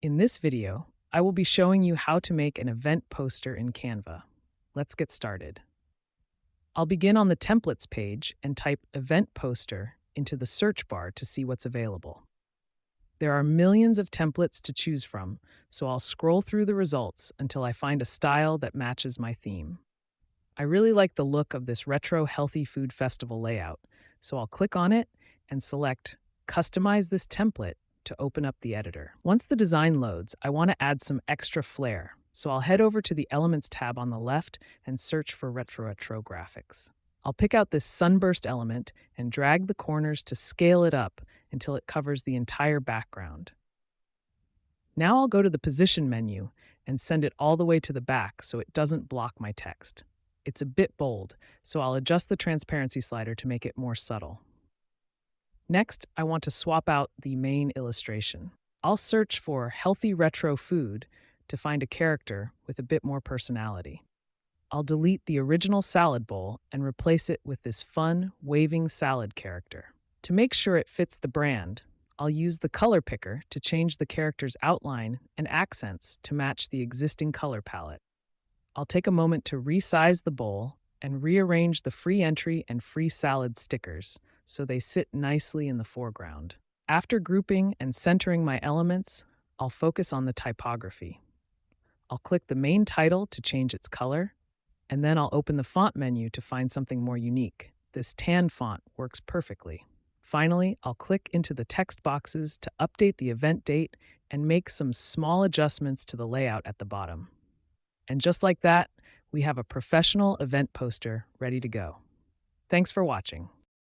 In this video, I will be showing you how to make an event poster in Canva. Let's get started. I'll begin on the templates page and type event poster into the search bar to see what's available. There are millions of templates to choose from, so I'll scroll through the results until I find a style that matches my theme. I really like the look of this retro healthy food festival layout, so I'll click on it and select Customize this template to open up the editor. Once the design loads, I want to add some extra flair, so I'll head over to the Elements tab on the left and search for retro graphics. I'll pick out this sunburst element and drag the corners to scale it up until it covers the entire background. Now I'll go to the Position menu and send it all the way to the back so it doesn't block my text. It's a bit bold, so I'll adjust the transparency slider to make it more subtle. Next, I want to swap out the main illustration. I'll search for healthy retro food to find a character with a bit more personality. I'll delete the original salad bowl and replace it with this fun, waving salad character. To make sure it fits the brand, I'll use the color picker to change the character's outline and accents to match the existing color palette. I'll take a moment to resize the bowl and rearrange the free entry and free salad stickers so they sit nicely in the foreground. After grouping and centering my elements, I'll focus on the typography. I'll click the main title to change its color, and then I'll open the font menu to find something more unique. This tan font works perfectly. Finally, I'll click into the text boxes to update the event date and make some small adjustments to the layout at the bottom. And just like that, we have a professional event poster ready to go. Thanks for watching.